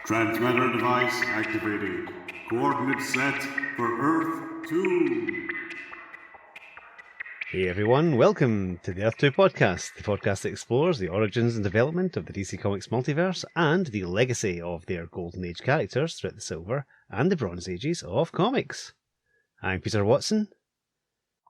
Transmitter device activated. Coordinates set for Earth 2. Hey everyone, welcome to the Earth 2 podcast, the podcast that explores the origins and development of the DC Comics multiverse and the legacy of their Golden Age characters throughout the Silver and the Bronze Ages of comics. I'm Peter Watson.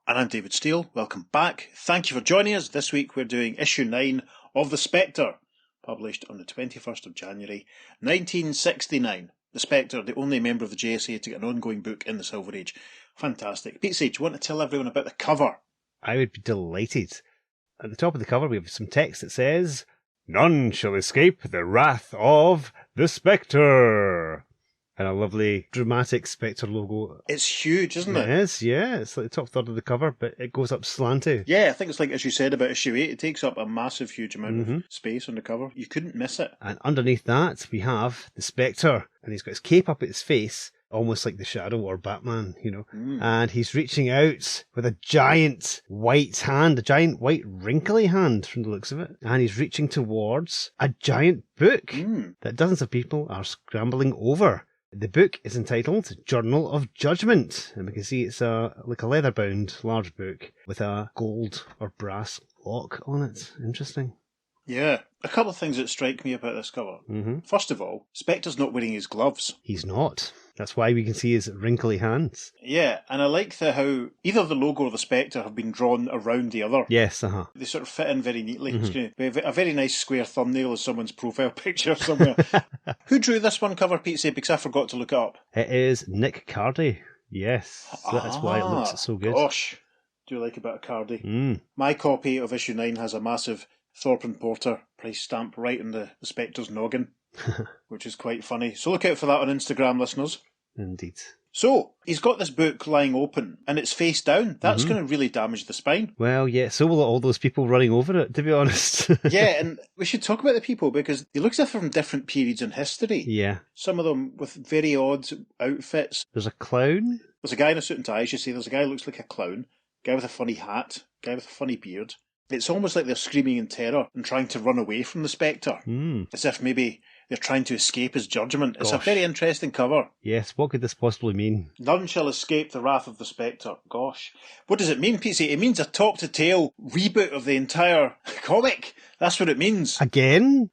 And I'm David Steele. Welcome back. Thank you for joining us. This week we're doing issue 9 of The Spectre, published on the 21st of January 1969. The Spectre, the only member of the JSA to get an ongoing book in the Silver Age. Fantastic. Pete Sage, do you want to tell everyone about the cover? I would be delighted. At the top of the cover we have some text that says, "None shall escape the wrath of the Spectre." And a lovely dramatic Spectre logo. It's huge, isn't it? It is, yeah. It's like the top third of the cover, but it goes up slanty. Yeah, I think it's like, as you said about issue 8, it takes up a massive, huge amount of space on the cover. You couldn't miss it. And underneath that, we have the Spectre. And he's got his cape up at his face, almost like the Shadow or Batman, you know. And he's reaching out with a giant white hand, a giant white wrinkly hand from the looks of it. And he's reaching towards a giant book that dozens of people are scrambling over. The book is entitled Journal of Judgment, and we can see it's like a leather-bound large book with a gold or brass lock on it. Interesting. Yeah. A couple of things that strike me about this cover. First of all, Spectre's not wearing his gloves. He's not. That's why we can see his wrinkly hands. Yeah, and I like how either the logo or the Spectre have been drawn around the other. Yes, They sort of fit in very neatly. It's going to be a very nice square thumbnail as someone's profile picture somewhere. Who drew this one cover, Pete? Say, because I forgot to look it up. It is Nick Cardy. Yes, so that's why it looks so good. Gosh, do you like a bit of Cardy? My copy of issue 9 has a massive Thorpe and Porter price stamp right in the Spectre's noggin, which is quite funny. So look out for that on Instagram, listeners. Indeed. So, he's got this book lying open, and it's face down. That's going to really damage the spine. Well, yeah, so will all those people running over it, to be honest. Yeah, and we should talk about the people, because they look like they're from different periods in history. Yeah. Some of them with very odd outfits. There's a clown. There's a guy in a suit and tie, as you see. There's a guy who looks like a clown. Guy with a funny hat. Guy with a funny beard. It's almost like they're screaming in terror and trying to run away from the Spectre. As if maybe they're trying to escape his judgment. It's a very interesting cover. Yes, what could this possibly mean? None shall escape the wrath of the Spectre. Gosh. What does it mean, Pete? It means a top-to-tail reboot of the entire comic. That's what it means. Again?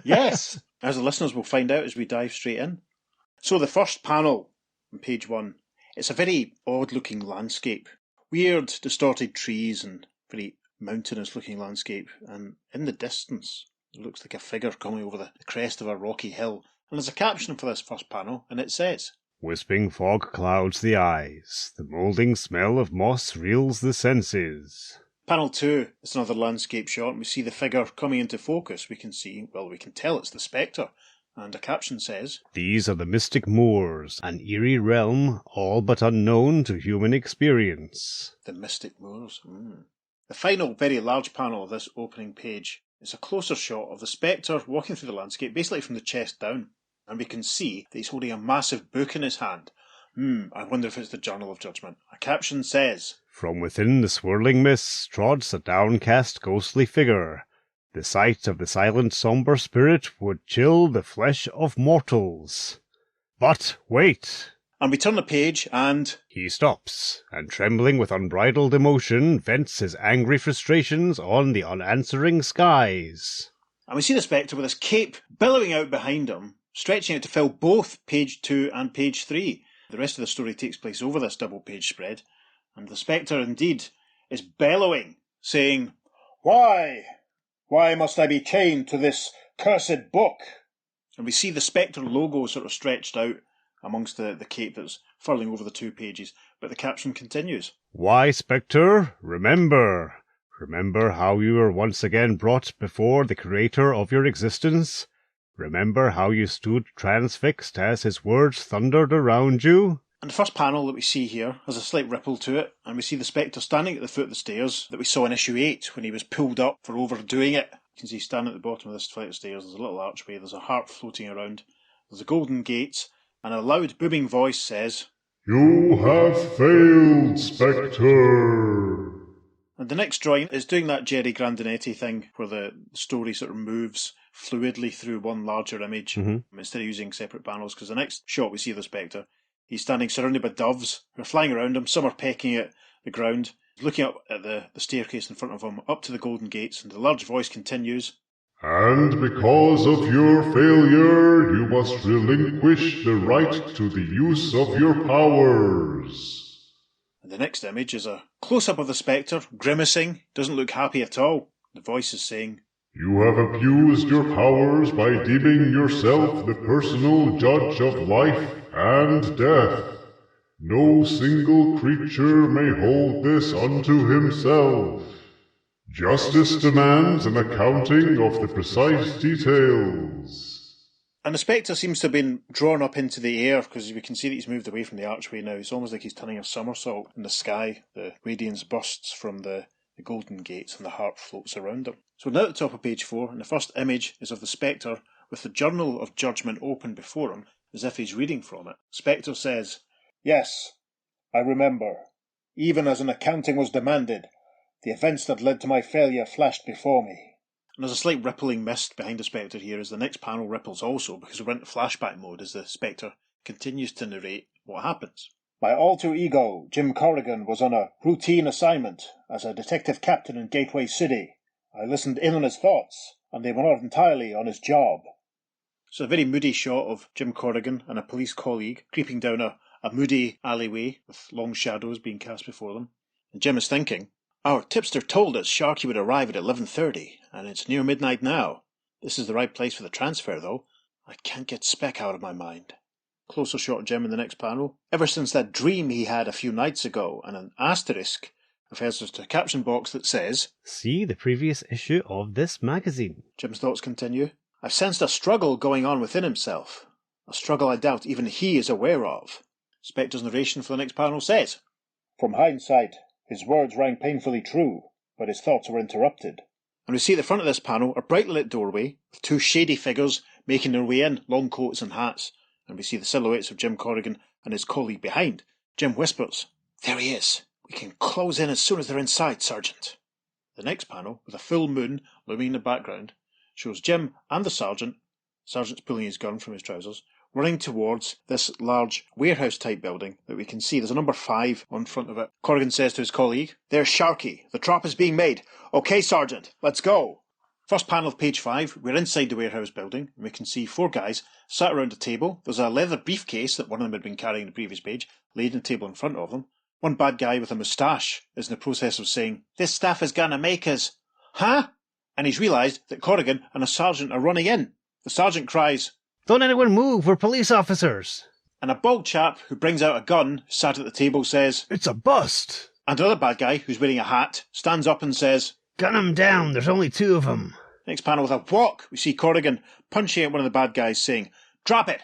Yes. As the listeners will find out as we dive straight in. So the first panel on page 1, it's a very odd-looking landscape. Weird, distorted trees and very mountainous-looking landscape. And in the distance, it looks like a figure coming over the crest of a rocky hill. And there's a caption for this first panel, and it says, "Wisping fog clouds the eyes. The moulding smell of moss reels the senses." Panel 2 is another landscape shot, and we see the figure coming into focus. We can tell it's the Spectre. And a caption says, "These are the mystic moors, an eerie realm all but unknown to human experience." The mystic moors. The final, very large panel of this opening page is a closer shot of the Spectre walking through the landscape, basically from the chest down. And we can see that he's holding a massive book in his hand. I wonder if it's the Journal of Judgment. A caption says, "From within the swirling mists trods a downcast ghostly figure. The sight of the silent sombre spirit would chill the flesh of mortals. But wait!" And we turn the page and he stops, and trembling with unbridled emotion, vents his angry frustrations on the unanswering skies. And we see the Spectre with his cape billowing out behind him, stretching out to fill both page 2 and page 3. The rest of the story takes place over this double-page spread, and the Spectre indeed is bellowing, saying, "Why? Why must I be chained to this cursed book?" And we see the Spectre logo sort of stretched out amongst the cape that's furling over the 2 pages, but the caption continues. "Why, Spectre, remember. Remember how you were once again brought before the creator of your existence? Remember how you stood transfixed as his words thundered around you?" And the first panel that we see here has a slight ripple to it, and we see the Spectre standing at the foot of the stairs that we saw in issue 8 when he was pulled up for overdoing it. You can see standing at the bottom of this flight of stairs, there's a little archway, there's a harp floating around, there's a golden gate, and a loud booming voice says, "You have failed, Spectre." And the next drawing is doing that Jerry Grandinetti thing where the story sort of moves fluidly through one larger image instead of using separate panels, because the next shot we see of the Spectre, he's standing surrounded by doves who are flying around him. Some are pecking at the ground. He's looking up at the staircase in front of him, up to the golden gates, and the large voice continues, And because of your failure, you must relinquish the right to the use of your powers. And the next image is a close-up of the Spectre, grimacing, doesn't look happy at all. The voice is saying, You have abused your powers by deeming yourself the personal judge of life and death. No single creature may hold this unto himself. Justice demands an accounting of the precise details. And the Spectre seems to have been drawn up into the air, because we can see that he's moved away from the archway now. It's almost like he's turning a somersault in the sky. The radiance bursts from the golden gates and the harp floats around him. So we're now at the top of page 4, and the first image is of the Spectre with the Journal of Judgment open before him, as if he's reading from it. Spectre says, Yes, I remember. Even as an accounting was demanded, the events that led to my failure flashed before me. And there's a slight rippling mist behind the Spectre here as the next panel ripples also, because we're into flashback mode as the Spectre continues to narrate what happens. My alter ego, Jim Corrigan, was on a routine assignment as a detective captain in Gateway City. I listened in on his thoughts, and they were not entirely on his job. So a very moody shot of Jim Corrigan and a police colleague creeping down a moody alleyway with long shadows being cast before them. And Jim is thinking, Our tipster told us Sharky would arrive at 11:30, and it's near midnight now. This is the right place for the transfer, though. I can't get Spec out of my mind. Closer shot of Jim in the next panel. Ever since that dream he had a few nights ago, and an asterisk refers us to a caption box that says, See the previous issue of this magazine. Jim's thoughts continue. I've sensed a struggle going on within himself. A struggle I doubt even he is aware of. Spectre's narration for the next panel says, From hindsight, his words rang painfully true, but his thoughts were interrupted. And we see at the front of this panel a brightly lit doorway with two shady figures making their way in, long coats and hats. And we see the silhouettes of Jim Corrigan and his colleague behind. Jim whispers, There he is. We can close in as soon as they're inside, Sergeant. The next panel, with a full moon looming in the background, shows Jim and the Sergeant's pulling his gun from his trousers, running towards this large warehouse-type building that we can see. There's a number 5 on front of it. Corrigan says to his colleague, There's Sharky. The trap is being made. Okay, Sergeant, let's go. First panel of page 5, we're inside the warehouse building, and we can see 4 guys sat around a table. There's a leather briefcase that one of them had been carrying the previous page, laid on the table in front of them. One bad guy with a moustache is in the process of saying, This stuff is gonna make us... Huh? And he's realised that Corrigan and a sergeant are running in. The sergeant cries, Don't anyone move, we're police officers. And a bald chap who brings out a gun, sat at the table, says, It's a bust. And another bad guy who's wearing a hat stands up and says, Gun 'em down, there's only 2 of them. Next panel with a whack, we see Corrigan punching at one of the bad guys, saying, Drop it!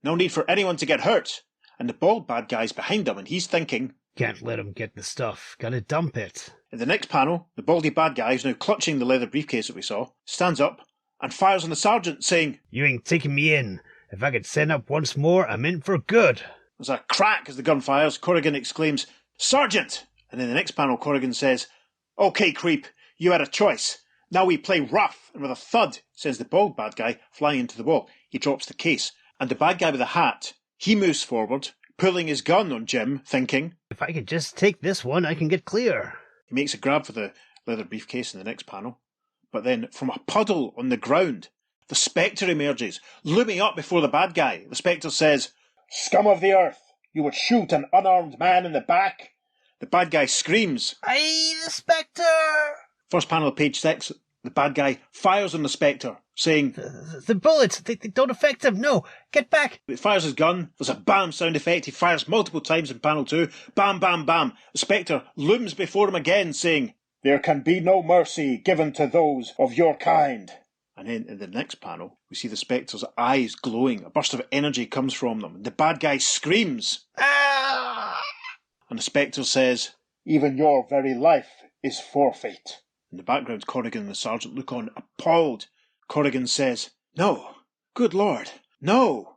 No need for anyone to get hurt. And the bald bad guy's behind him, and he's thinking, Can't let 'em get the stuff, gotta dump it. In the next panel, the baldy bad guy, who's now clutching the leather briefcase that we saw, stands up and fires on the sergeant, saying, You ain't taking me in. If I could send up once more, I'm in for good. There's a crack as the gun fires. Corrigan exclaims, Sergeant! And in the next panel, Corrigan says, Okay, creep, you had a choice. Now we play rough. And with a thud, sends the bald bad guy flying into the wall. He drops the case. And the bad guy with the hat, he moves forward, pulling his gun on Jim, thinking, If I could just take this one, I can get clear. He makes a grab for the leather briefcase in the next panel. But then, from a puddle on the ground, the Spectre emerges, looming up before the bad guy. The Spectre says, Scum of the earth, you would shoot an unarmed man in the back? The bad guy screams, Aye, the Spectre! First panel of page 6, the bad guy fires on the Spectre, saying, The bullets, they don't affect him, no, get back! He fires his gun, there's a bam sound effect, he fires multiple times in panel 2, bam, bam, bam. The Spectre looms before him again, saying, There can be no mercy given to those of your kind. And then in the next panel, we see the Spectre's eyes glowing, a burst of energy comes from them, and the bad guy screams, Ah! And the Spectre says, Even your very life is forfeit. In the background, Corrigan and the sergeant look on, appalled. Corrigan says, No, good Lord, no.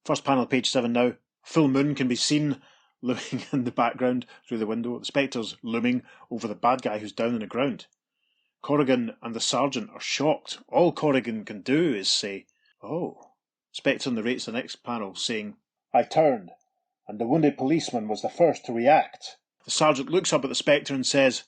First panel, page 7 now. Full moon can be seen looming in the background through the window. The Spectre's looming over the bad guy who's down on the ground. Corrigan and the sergeant are shocked. All Corrigan can do is say, "Oh." Spectre narrates the next panel, saying, I turned, and the wounded policeman was the first to react. The sergeant looks up at the Spectre and says,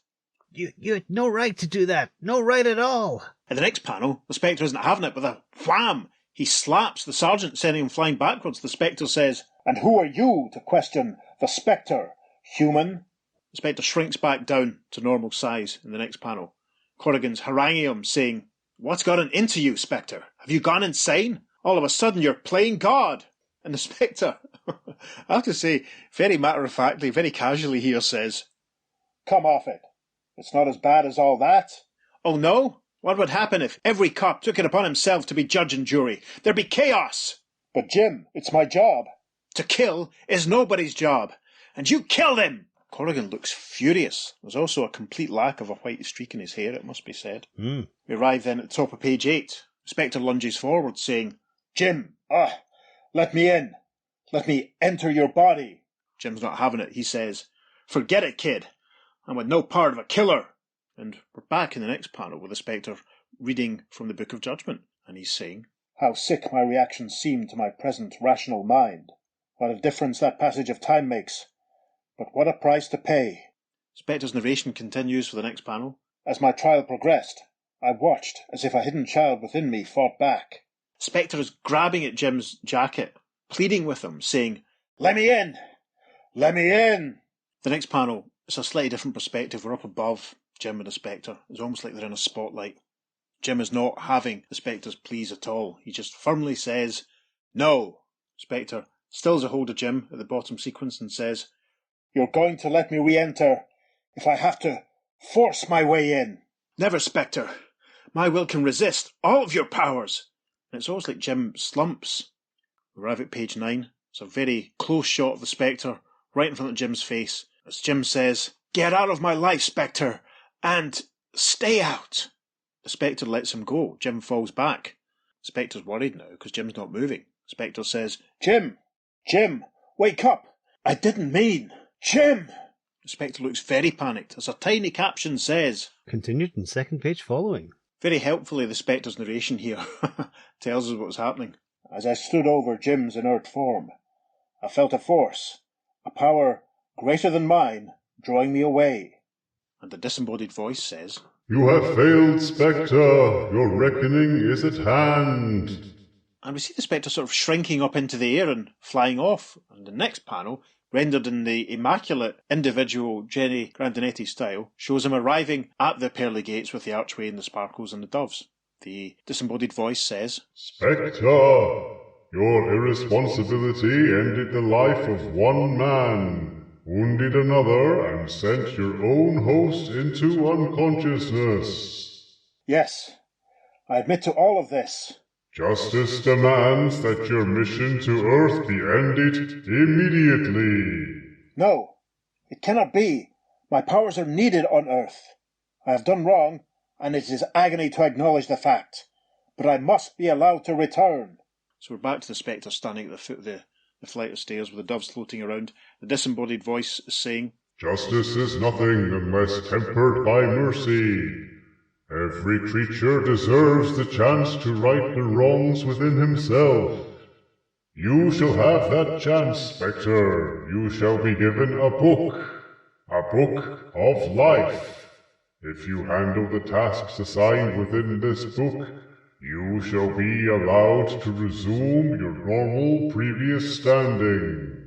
You had no right to do that. No right at all. In the next panel, the Spectre isn't having it with a wham. He slaps the sergeant, sending him flying backwards. The Spectre says, And who are you to question the Spectre, human? The Spectre shrinks back down to normal size in the next panel. Corrigan's haranguing him, saying, What's gotten into you, Spectre? Have you gone insane? All of a sudden you're playing God. And the Spectre, I have to say, very matter-of-factly, very casually here says, Come off it. It's not as bad as all that. Oh no? What would happen if every cop took it upon himself to be judge and jury? There'd be chaos. But Jim, it's my job. To kill is nobody's job. And you killed him. Corrigan looks furious. There's also a complete lack of a white streak in his hair, it must be said. We arrive then at the top of page 8. Spectre lunges forward, saying, Jim, let me in. Let me enter your body. Jim's not having it. He says, Forget it, kid. I'm with no part of a killer. And we're back in the next panel with the Spectre reading from the Book of Judgment. And he's saying, How sick my reactions seem to my present rational mind. What a difference that passage of time makes. But what a price to pay. Spectre's narration continues for the next panel. As my trial progressed, I watched as if a hidden child within me fought back. Spectre is grabbing at Jim's jacket, pleading with him, saying, Let me in! Let me in! The next panel, it's a slightly different perspective. We're up above Jim and the Spectre. It's almost like they're in a spotlight. Jim is not having the Spectre's pleas at all. He just firmly says, No. Spectre still has a hold of Jim at the bottom sequence and says, You're going to let me re-enter if I have to force my way in. Never, Spectre. My will can resist all of your powers. And it's almost like Jim slumps. We arrive at page 9. It's a very close shot of the Spectre right in front of Jim's face. As Jim says, Get out of my life, Spectre, and stay out. The Spectre lets him go. Jim falls back. The Spectre's worried now because Jim's not moving. The Spectre says, Jim, wake up. I didn't mean. Jim! The Spectre looks very panicked as a tiny caption says, Continued in second page following. Very helpfully, the Spectre's narration here tells us what was happening. As I stood over Jim's inert form, I felt a force, a power greater than mine, drawing me away. And the disembodied voice says, You have failed, Spectre. Your reckoning is at hand. And we see the Spectre sort of shrinking up into the air and flying off. And the next panel, rendered in the immaculate individual Jenny Grandinetti style, shows him arriving at the Pearly Gates with the archway and the sparkles and the doves. The disembodied voice says, Spectre, your irresponsibility ended the life of one man, wounded another, and sent your own host into unconsciousness. Yes, I admit to all of this. Justice demands that your mission to Earth be ended immediately. No, it cannot be. My powers are needed on Earth. I have done wrong, and it is agony to acknowledge the fact. But I must be allowed to return. So we're back to the Spectre standing at the foot of the flight of stairs with the doves floating around. The disembodied voice is saying, Justice is nothing unless tempered by mercy. Every creature deserves the chance to right the wrongs within himself. You shall have that chance, Spectre. You shall be given a book of life. If you handle the tasks assigned within this book, you shall be allowed to resume your normal previous standing.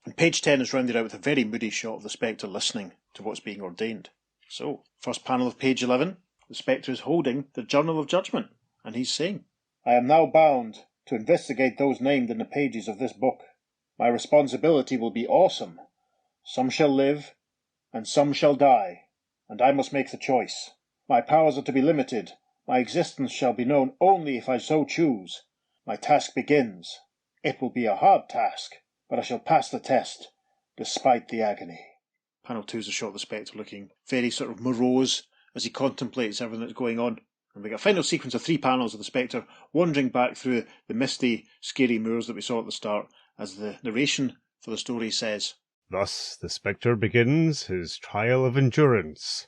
And page 10 is rounded out with a very moody shot of the Spectre listening to what's being ordained. So, first panel of page 11, the Spectre is holding the Journal of Judgment, and he's saying, I am now bound to investigate those named in the pages of this book. My responsibility will be awesome. Some shall live, and some shall die, and I must make the choice. My powers are to be limited. My existence shall be known only if I so choose. My task begins. It will be a hard task, but I shall pass the test, despite the agony. Panel 2 is a shot of the Spectre looking very sort of morose as he contemplates everything that's going on. And we get a final sequence of 3 panels of the Spectre wandering back through the misty, scary moors that we saw at the start, as the narration for the story says, Thus the Spectre begins his trial of endurance,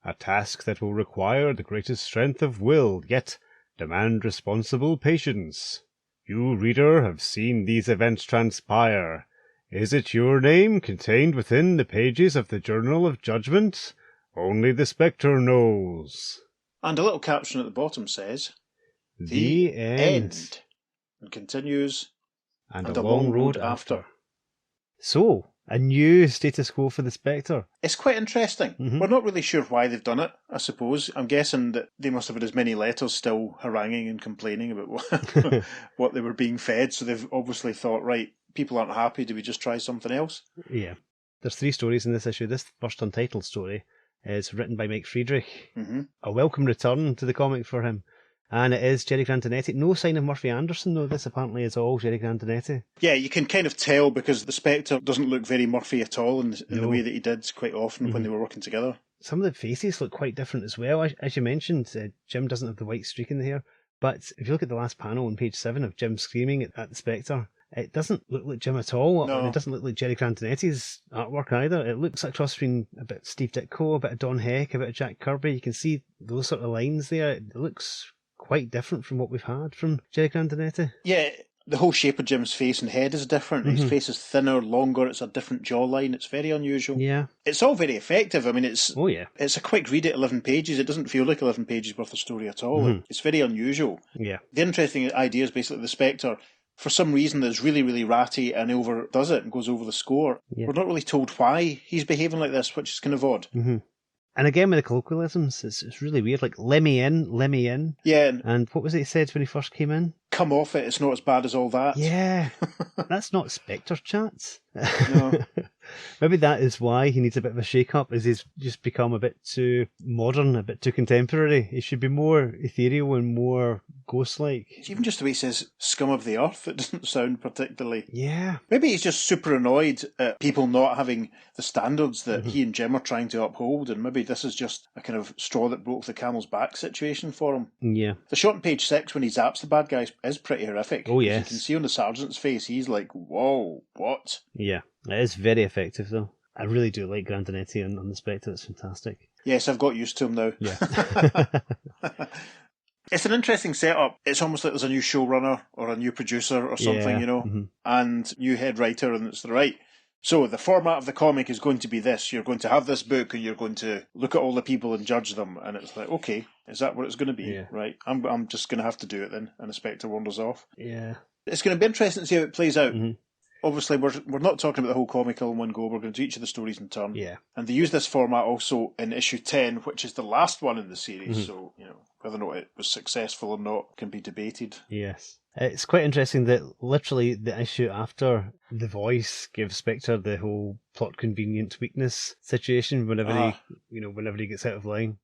a task that will require the greatest strength of will, yet demand responsible patience. You, reader, have seen these events transpire. Is it your name contained within the pages of the Journal of Judgment? Only the Spectre knows. And a little caption at the bottom says, The end. And continues, And a long road after. So, a new status quo for the Spectre. It's quite interesting. We're not really sure why they've done it, I suppose. I'm guessing that they must have had as many letters still haranguing and complaining about what they were being fed, so they've obviously thought, right, people aren't happy, do we just try something else? Yeah. There's 3 stories in this issue. This first untitled story is written by Mike Friedrich. A welcome return to the comic for him. And it is Jerry Grandinetti. No sign of Murphy Anderson, though. This apparently is all Jerry Grandinetti. Yeah, you can kind of tell because the Spectre doesn't look very Murphy at all in the way that he did quite often when they were working together. Some of the faces look quite different as well. As you mentioned, Jim doesn't have the white streak in the hair. But if you look at the last panel on page 7 of Jim screaming at the Spectre, it doesn't look like Jim at all. No. And it doesn't look like Jerry Grandinetti's artwork either. It looks like a cross between a bit of Steve Ditko, a bit of Don Heck, a bit of Jack Kirby. You can see those sort of lines there. It looks quite different from what we've had from Jerry Grandinetti. Yeah, the whole shape of Jim's face and head is different. His face is thinner, longer. It's a different jawline. It's very unusual. Yeah. It's all very effective. I mean, it's It's a quick read at 11 pages. It doesn't feel like 11 pages worth of story at all. It's very unusual. Yeah. The interesting idea is basically the Spectre, for some reason, is really, really ratty and overdoes it and goes over the score. Yeah. We're not really told why he's behaving like this, which is kind of odd. And again, with the colloquialisms, it's really weird. Like, let me in. Yeah, And what was it he said when he first came in? come off it, it's not as bad as all that. Yeah. That's not Spectre chats. No. Maybe that is why he needs a bit of a shake-up, is he's just become a bit too modern, a bit too contemporary. He should be more ethereal and more ghost-like. It's even just the way he says scum of the earth, it doesn't sound particularly... Yeah. Maybe he's just super annoyed at people not having the standards that he and Jim are trying to uphold, and maybe this is just a kind of straw that broke the camel's back situation for him. Yeah. The shot on page 6 when he zaps the bad guys is pretty horrific. Oh, As yes. you can see on the sergeant's face, he's like, whoa, what? Yeah. It is very effective, though. I really do like Grandinetti on the Spectre. It's fantastic. Yes, I've got used to him now. Yeah. It's an interesting setup. It's almost like there's a new showrunner or a new producer or something, Yeah. you know, and new head writer, and it's right. So the format of the comic is going to be this. You're going to have this book and you're going to look at all the people and judge them. And it's like, okay, is that what it's going to be? Yeah. Right. I'm just going to have to do it then. And the Spectre wanders off. Yeah. It's going to be interesting to see how it plays out. Obviously, we're not talking about the whole comic all in one go. We're going to do each of the stories in turn. Yeah. And they use this format also in issue 10, which is the last one in the series. So, you know, whether or not it was successful or not can be debated. Yes. It's quite interesting that literally the issue after The Voice gives Spectre the whole plot convenient weakness situation whenever he gets out of line.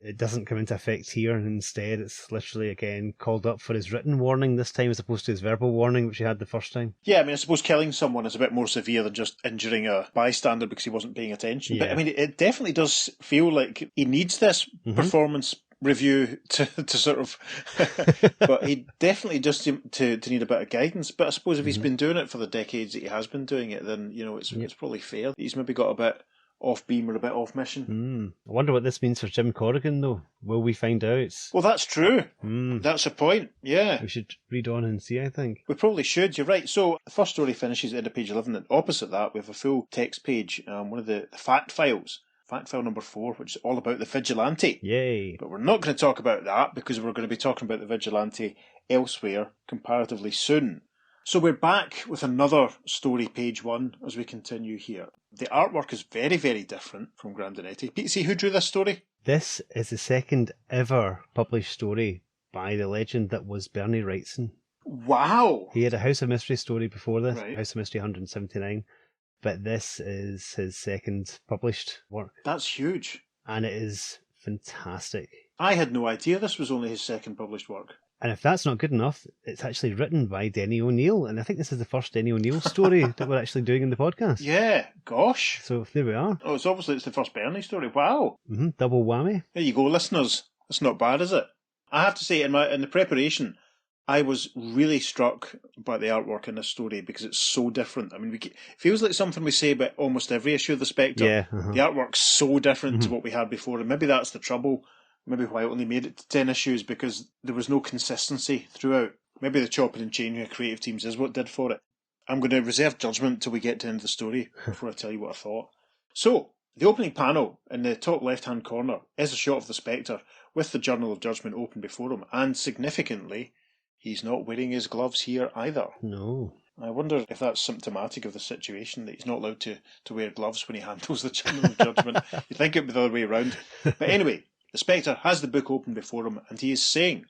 It doesn't come into effect here, and instead it's literally again called up for his written warning this time as opposed to his verbal warning which he had the first time. Yeah, I mean, I suppose killing someone is a bit more severe than just injuring a bystander because he wasn't paying attention. Yeah. But I mean, it definitely does feel like he needs this performance review to sort of but he definitely just to need a bit of guidance. But I suppose if he's been doing it for the decades that he has been doing it, then you know it's probably fair. He's maybe got a bit off beam or a bit off mission. I wonder what this means for Jim Corrigan though. Will we find out? Well, that's true. That's a point. Yeah, We should read on and see, I think. we probably should. You're right. So the first story finishes at the end of page 11, and opposite that we have a full text page, one of the fact files. Fact file number 4, which is all about the Vigilante. Yay. But we're not going to talk about that because we're going to be talking about the Vigilante elsewhere comparatively soon. So we're back with another story, page 1, as we continue here. The artwork is very, very different from Grandinetti. Pete, see who drew this story? This is the second ever published story by the legend that was Bernie Wrightson. Wow! He had a House of Mystery story before this, Right. House of Mystery 179, but this is his second published work, That's huge. and it is fantastic. I had no idea this was only his second published work. And if that's not good enough, it's actually written by Denny O'Neil, and I think this is the first Denny O'Neil story that we're actually doing in the podcast. Yeah, gosh. So there we are. Oh, it's the first Bernie story. Wow. Double whammy. There you go, listeners. That's not bad, is it? I have to say, in the preparation, I was really struck by the artwork in this story because it's so different. I mean, it feels like something we say about almost every issue of the Spectre. Yeah. The artwork's so different to what we had before, and maybe that's the trouble. Maybe why it only made it to 10 issues, because there was no consistency throughout. Maybe the chopping and changing of creative teams is what did for it. I'm going to reserve judgment till we get to the end of the story before I tell you what I thought. So, the opening panel in the top left-hand corner is a shot of the Spectre with the Journal of Judgment open before him, and significantly, he's not wearing his gloves here either. No. I wonder if that's symptomatic of the situation, that he's not allowed to wear gloves when he handles the Journal of Judgment. You'd think it'd be the other way around. But anyway, the Spectre has the book open before him, and he is saying,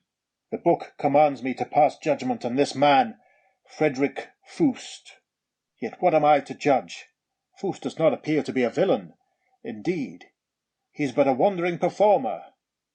The book commands me to pass judgment on this man, Frederick Fust. Yet what am I to judge? Fust does not appear to be a villain. Indeed, he is but a wandering performer,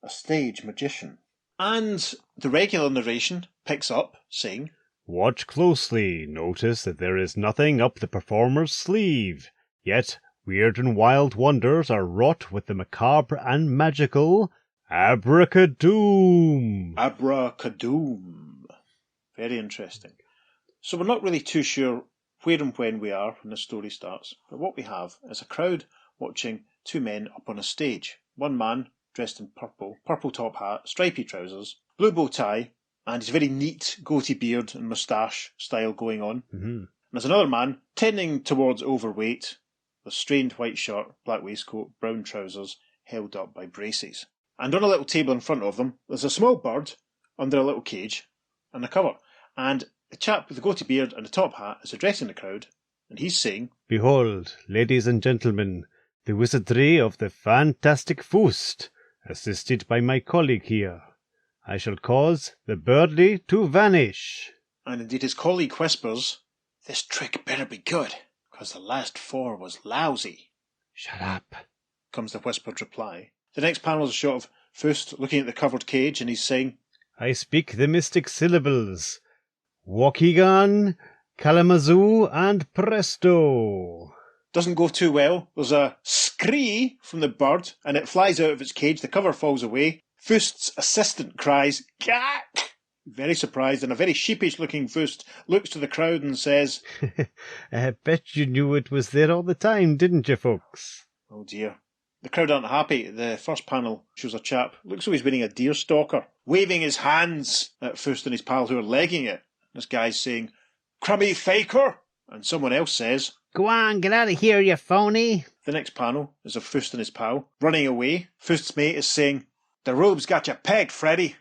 a stage magician. And the regular narration picks up, saying, Watch closely. Notice that there is nothing up the performer's sleeve. Yet weird and wild wonders are wrought with the macabre and magical abracadoom. Abracadoom. Very interesting. So we're not really too sure where and when we are when the story starts, but what we have is a crowd watching two men up on a stage. One man dressed in purple top hat, stripy trousers, blue bow tie, and his very neat goatee beard and moustache style going on. Mm-hmm. And there's another man tending towards overweight, with strained white shirt, black waistcoat, brown trousers, held up by braces. And on a little table in front of them, there's a small bird under a little cage and a cover. And the chap with the goatee beard and the top hat is addressing the crowd, and he's saying, Behold, ladies and gentlemen, the wizardry of the fantastic Fust, assisted by my colleague here. I shall cause the birdie to vanish. And indeed his colleague whispers, This trick better be good, because the last 4 was lousy. Shut up, comes the whispered reply. The next panel is a shot of Fust looking at the covered cage, and he's saying, I speak the mystic syllables. Waukegan, Kalamazoo, and Presto. Doesn't go too well. There's a scree from the bird, and it flies out of its cage. The cover falls away. Fust's assistant cries, Gat! Very surprised, and a very sheepish-looking Fust looks to the crowd and says, I bet you knew it was there all the time, didn't you, folks? Oh dear. The crowd aren't happy. The first panel shows a chap, looks like he's wearing a deer stalker, waving his hands at Fust and his pal who are legging it. This guy's saying, Crummy faker! And someone else says, Go on, get out of here, you phony. The next panel is of Fust and his pal running away. Fust's mate is saying, The robe's got you pegged, Freddy.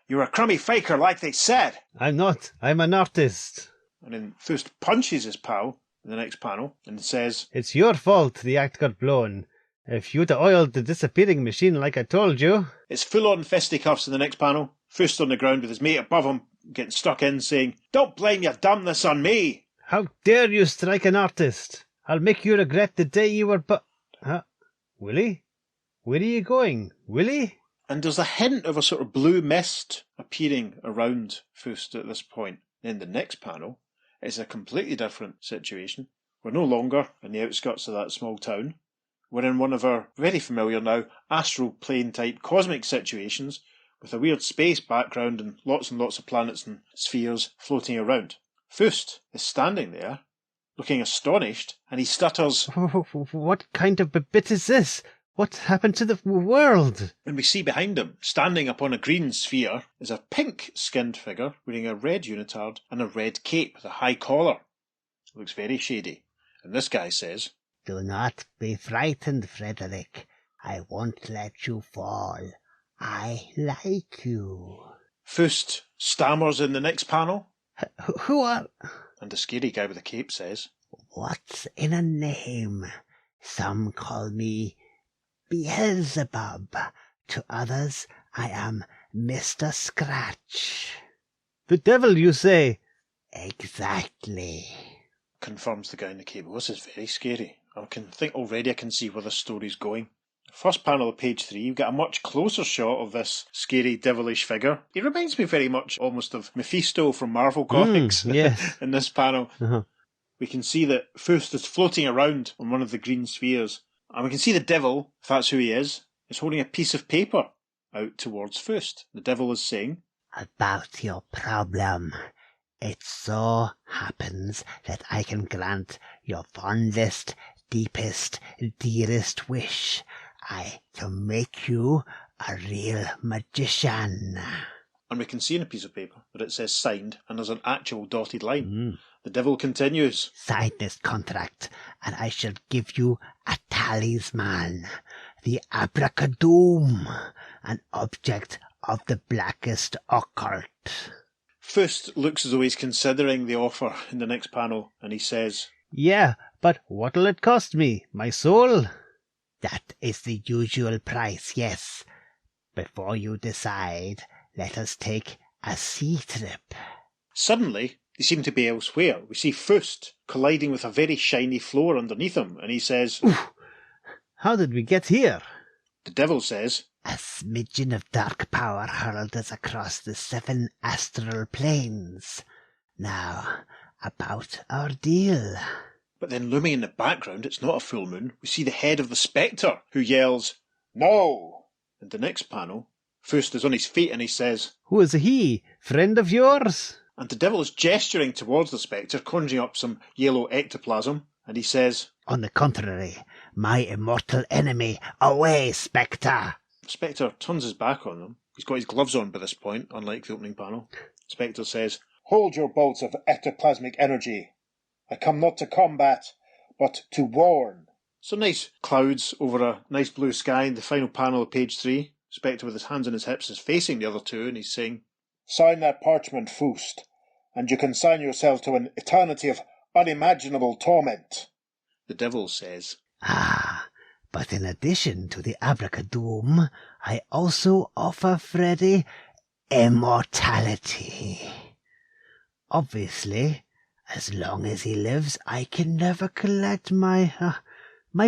You're a crummy faker like they said. I'm not. I'm an artist. And then Fust punches his pal in the next panel and says, It's your fault the act got blown. If you'd oiled the disappearing machine like I told you. It's full-on fisticuffs in the next panel. Fust on the ground with his mate above him, getting stuck in, saying, Don't blame your dumbness on me. How dare you strike an artist? I'll make you regret the day you were Huh? Willie? Where are you going? Willie? And there's a hint of a sort of blue mist appearing around Fust at this point. Then the next panel is a completely different situation. We're no longer in the outskirts of that small town. We're in one of our very familiar now astral plane type cosmic situations with a weird space background and lots of planets and spheres floating around. Fust is standing there, looking astonished, and he stutters, What kind of bit is this? What happened to the world? And we see behind him, standing upon a green sphere, is a pink-skinned figure wearing a red unitard and a red cape with a high collar. Looks very shady. And this guy says, Do not be frightened, Frederick. I won't let you fall. I like you. Fust stammers in the next panel, Who are... and the scary guy with the cape says, What's in a name? Some call me Beelzebub. To others, I am Mr. Scratch. The devil, you say? Exactly. confirms the guy in the cape. This is very scary. I can see where the story's going. First panel of page 3, you've got a much closer shot of this scary, devilish figure. He reminds me very much almost of Mephisto from Marvel Comics yes. in this panel. Uh-huh. We can see that Fust is floating around on one of the green spheres. And we can see the devil, if that's who he is holding a piece of paper out towards Fust. The devil is saying, about your problem. It so happens that I can grant your fondest, deepest, dearest wish. I can make you a real magician. And we can see in a piece of paper that it says signed, and there's an actual dotted line. The devil continues. Sign this contract, and I shall give you a talisman, the abracadoom, an object of the blackest occult. Fust looks as though he's considering the offer in the next panel, and he says, Yeah, but what'll it cost me? My soul? That is the usual price, yes. Before you decide, let us take a sea trip. Suddenly, they seem to be elsewhere. We see Fust colliding with a very shiny floor underneath him, and he says, Oof. How did we get here? The devil says, A smidgen of dark power hurled us across the 7 astral planes. Now, about our deal. But then looming in the background, it's not a full moon. We see the head of the Spectre, who yells, No! In the next panel, Fust is on his feet and he says, Who is he? Friend of yours? and the devil is gesturing towards the Spectre, conjuring up some yellow ectoplasm, and he says, On the contrary, my immortal enemy, away, Spectre! Spectre turns his back on them. He's got his gloves on by this point, unlike the opening panel. Spectre says, Hold your bolts of ectoplasmic energy. I come not to combat, but to warn. So nice clouds over a nice blue sky in the final panel of page 3. Spectre with his hands on his hips is facing the other two, and he's saying, Sign that parchment, Fust, and you consign yourself to an eternity of unimaginable torment. The devil says, Ah, but in addition to the abracadoom, I also offer Freddy immortality. Obviously, as long as he lives, I can never collect my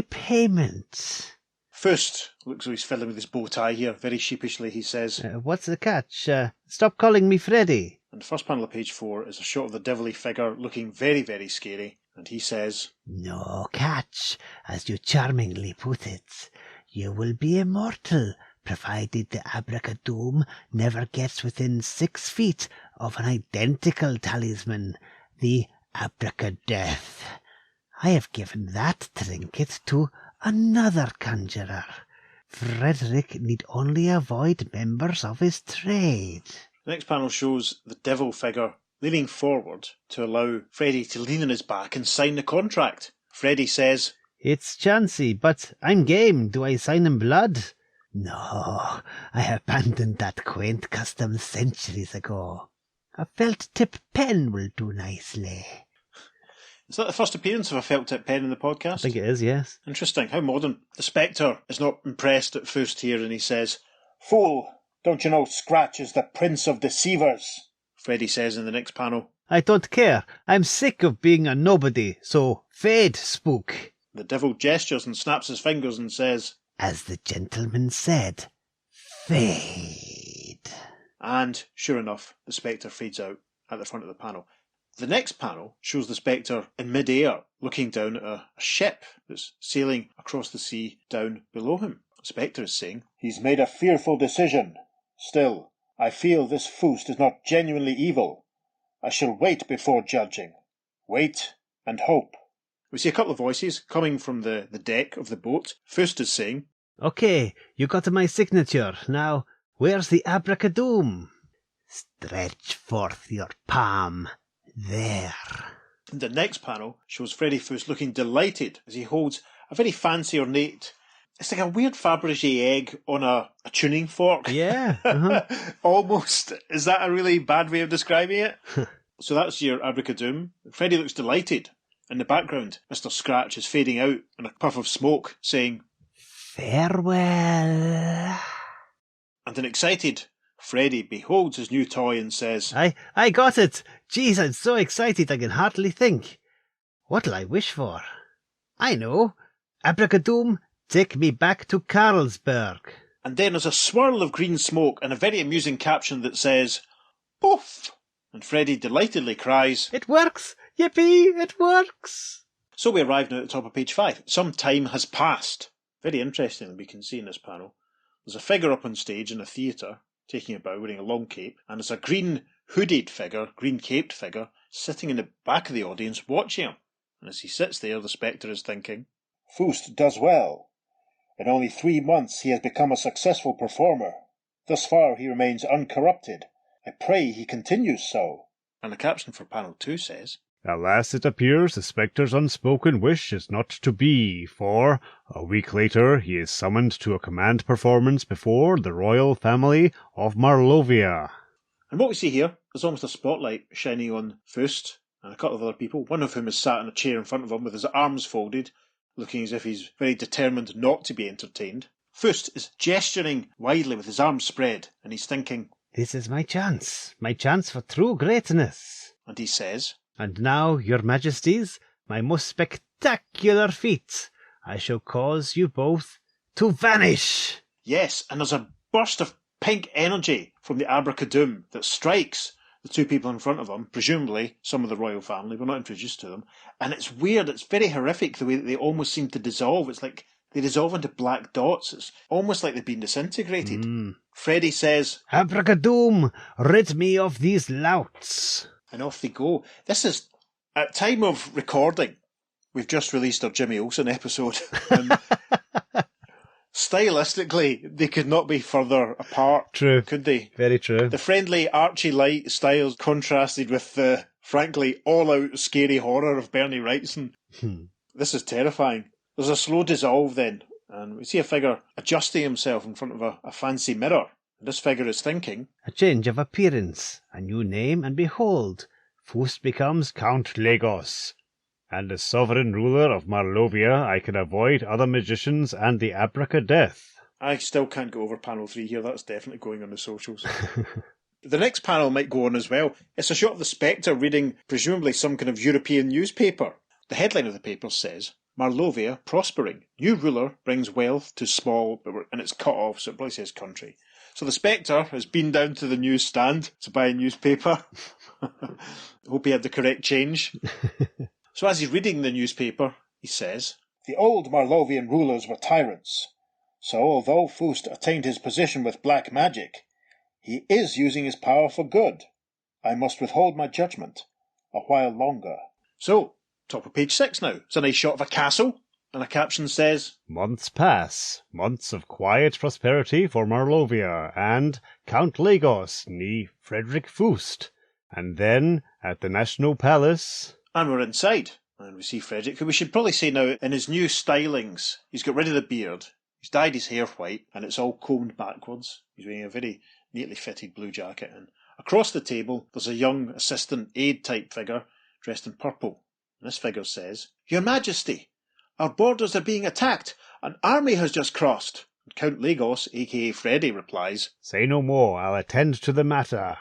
payment. Fust looks as though he's fiddling with his bow tie here. Very sheepishly he says, What's the catch? Stop calling me Freddy. and the first panel of page 4 is a shot of the devilly figure looking very, very scary, and he says, No catch, as you charmingly put it. You will be immortal, provided the abracadoom never gets within 6 feet of an identical talisman, the abracadeath. I have given that trinket to another conjurer. Frederick need only avoid members of his trade. The next panel shows the devil figure leaning forward to allow Freddy to lean on his back and sign the contract. Freddy says, It's chancy, but I'm game. Do I sign in blood? No, I abandoned that quaint custom centuries ago. A felt-tip pen will do nicely. Is that the first appearance of a felt tip pen in the podcast? I think it is, yes. Interesting, how modern. The Spectre is not impressed at first here, and he says, Fool, don't you know Scratch is the prince of deceivers? Freddy says in the next panel, I don't care. I'm sick of being a nobody, so fade, spook. the devil gestures and snaps his fingers and says, As the gentleman said, fade. and sure enough, the Spectre fades out at the front of the panel. The next panel shows the Spectre in mid-air, looking down at a ship that's sailing across the sea down below him. The Spectre is saying, He's made a fearful decision. Still, I feel this Fust is not genuinely evil. I shall wait before judging. Wait and hope. we see a couple of voices coming from the deck of the boat. Fust is saying, Okay, you got my signature. Now, where's the abracadoom? Stretch forth your palm. There. and the next panel shows Freddy Fust looking delighted as he holds a very fancy ornate, it's like a weird Fabergé egg on a tuning fork. Yeah. Uh-huh. Almost. Is that a really bad way of describing it? So that's your abracadoom. Freddy looks delighted. In the background, Mr. Scratch is fading out in a puff of smoke, saying, Farewell. and an excited Freddy beholds his new toy and says, I got it. Jeez, I'm so excited I can hardly think. What'll I wish for? I know. Abracadoom, take me back to Carlsberg. and then there's a swirl of green smoke and a very amusing caption that says, Poof! And Freddy delightedly cries, It works! Yippee! It works! So we arrive now at the top of page 5. Some time has passed. Very interesting, we can see in this panel. There's a figure up on stage in a theatre. taking a bow, wearing a long cape, and there's a green hooded figure, green caped figure, sitting in the back of the audience watching him. And as he sits there, the Spectre is thinking, Fust does well. In only 3 months he has become a successful performer. Thus far he remains uncorrupted. I pray he continues so. And the caption for panel 2 says, Alas, it appears the Spectre's unspoken wish is not to be, for, a week later, he is summoned to a command performance before the royal family of Marlovia. And what we see here is almost a spotlight shining on Fust and a couple of other people, one of whom is sat in a chair in front of him with his arms folded, looking as if he's very determined not to be entertained. Fust is gesturing widely with his arms spread, and he's thinking, This is my chance for true greatness. And he says, And now, your majesties, my most spectacular feat. I shall cause you both to vanish. Yes, and there's a burst of pink energy from the Abracadoom that strikes the two people in front of him, presumably some of the royal family. We're not introduced to them. And it's weird, it's very horrific the way that they almost seem to dissolve. It's like they dissolve into black dots. It's almost like they've been disintegrated. Freddy says, Abracadoom, rid me of these louts. And off they go. This is, at time of recording, we've just released our Jimmy Olsen episode. And stylistically, they could not be further apart. True. Could they? Very true. The friendly Archie Light styles contrasted with the, frankly, all-out scary horror of Bernie Wrightson. This is terrifying. There's a slow dissolve then, and we see a figure adjusting himself in front of a fancy mirror. And this figure is thinking, A change of appearance, a new name, and behold, Fust becomes Count Lagos. And as sovereign ruler of Marlovia, I can avoid other magicians and the Abracadeath. I still can't go over panel 3 here. That's definitely going on the socials. The next panel might go on as well. It's a shot of the Spectre reading presumably some kind of European newspaper. The headline of the paper says, Marlovia prospering. New ruler brings wealth to small, and it's cut off, so it probably says country. So the Spectre has been down to the newsstand to buy a newspaper. Hope he had the correct change. So as he's reading the newspaper, he says, The old Marlovian rulers were tyrants. So although Fust attained his position with black magic, he is using his power for good. I must withhold my judgment a while longer. So, top of page 6 now. It's a nice shot of a castle, and a caption says, Months pass, months of quiet prosperity for Marlovia, and Count Lagos, nee Frederick Fust. And then, at the National Palace... And we're inside, and we see Frederick, who we should probably say now, in his new stylings, he's got rid of the beard, he's dyed his hair white, and it's all combed backwards. He's wearing a very neatly fitted blue jacket, and across the table, there's a young assistant aide-type figure dressed in purple. And this figure says, Your Majesty, our borders are being attacked. An army has just crossed. And Count Lagos, a.k.a. Freddy, replies, Say no more, I'll attend to the matter.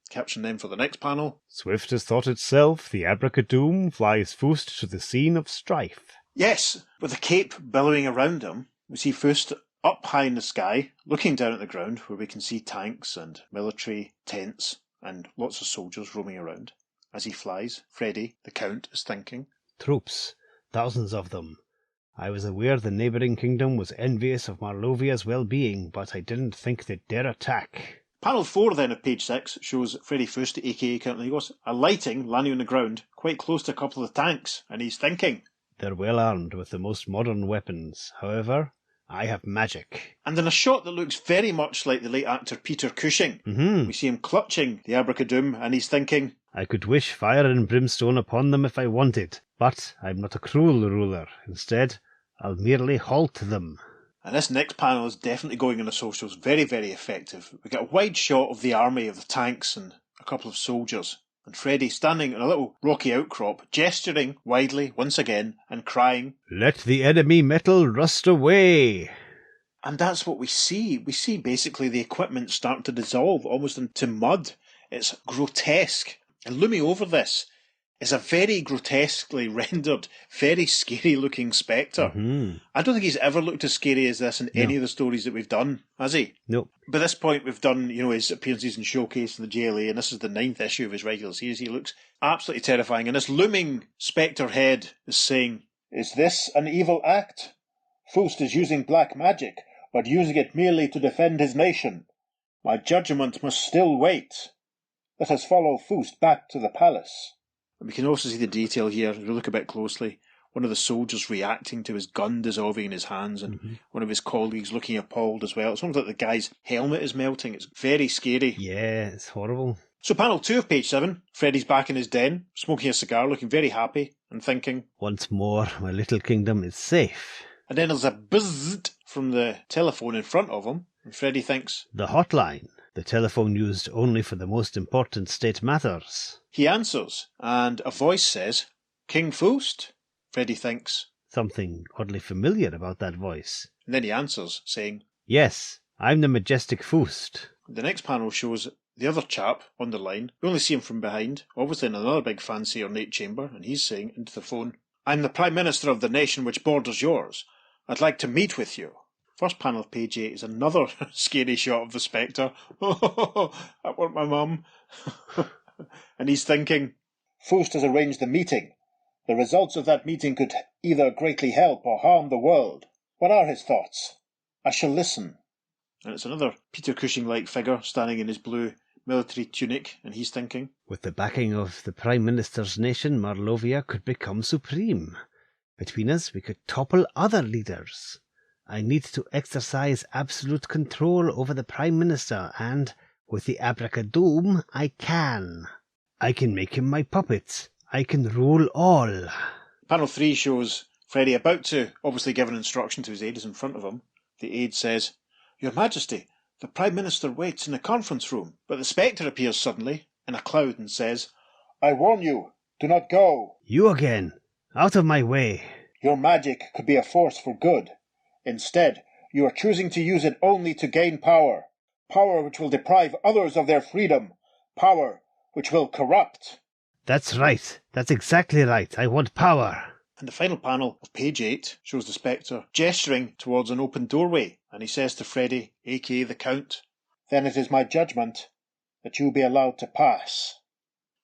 Caption then for the next panel. Swift as thought itself, the Abracadoom flies Fust to the scene of strife. Yes, with the cape billowing around him, we see Fust up high in the sky, looking down at the ground, where we can see tanks and military tents and lots of soldiers roaming around. As he flies, Freddy, the Count, is thinking, Troops, thousands of them. I was aware the neighbouring kingdom was envious of Marlovia's well-being, but I didn't think they'd dare attack. Panel 4 then of page 6 shows Freddy Fust, aka Count Lagos, alighting, landing on the ground, quite close to a couple of tanks, and he's thinking, They're well armed with the most modern weapons. However, I have magic. And in a shot that looks very much like the late actor Peter Cushing, we see him clutching the Abracadoom, and he's thinking, I could wish fire and brimstone upon them if I wanted, but I'm not a cruel ruler. Instead, I'll merely halt them. And this next panel is definitely going on the socials. Very, very effective. We get a wide shot of the army, of the tanks and a couple of soldiers. And Freddy standing on a little rocky outcrop, gesturing widely once again and crying, Let the enemy metal rust away. And that's what we see. We see basically the equipment starting to dissolve almost into mud. It's grotesque. And looming over this is a very grotesquely rendered, very scary looking Spectre. I don't think he's ever looked as scary as this in any of the stories that we've done, has he? Nope. By this point we've done, his appearances in Showcase and the JLA, and this is the 9th issue of his regular series. He looks absolutely terrifying, and this looming Spectre head is saying, Is this an evil act? Fust is using black magic, but using it merely to defend his nation. My judgment must still wait. Let us follow Fust back to the palace. And we can also see the detail here, if we look a bit closely. One of the soldiers reacting to his gun dissolving in his hands, and one of his colleagues looking appalled as well. It's almost like the guy's helmet is melting. It's very scary. Yeah, it's horrible. So panel 2 of page 7, Freddy's back in his den, smoking a cigar, looking very happy, and thinking, Once more, my little kingdom is safe. And then there's a buzz from the telephone in front of him, and Freddy thinks, The hotline. The telephone used only for the most important state matters. He answers, and a voice says, King Fust? Freddy thinks, Something oddly familiar about that voice. and then he answers, saying, Yes, I'm the majestic Fust. The next panel shows the other chap on the line. We only see him from behind, obviously in another big fancy ornate chamber, and he's saying into the phone, I'm the Prime Minister of the nation which borders yours. I'd like to meet with you. First panel of page 8 is another scary shot of the Spectre. I want my mum. And he's thinking, Fust has arranged the meeting. The results of that meeting could either greatly help or harm the world. What are his thoughts? I shall listen. And it's another Peter Cushing-like figure standing in his blue military tunic, and he's thinking, With the backing of the Prime Minister's nation, Marlovia could become supreme. Between us, we could topple other leaders. I need to exercise absolute control over the Prime Minister, and with the Abracadoom, I can. I can make him my puppet. I can rule all. Panel 3 shows Freddy about to obviously give an instruction to his aide is in front of him. The aide says, Your Majesty, the Prime Minister waits in the conference room. But the Spectre appears suddenly in a cloud and says, I warn you, do not go. You again. Out of my way. Your magic could be a force for good. Instead, you are choosing to use it only to gain power. Power which will deprive others of their freedom. Power which will corrupt. That's right. That's exactly right. I want power. And the final panel of page 8 shows the Spectre gesturing towards an open doorway, and he says to Freddy, aka the Count, Then it is my judgment that you be allowed to pass.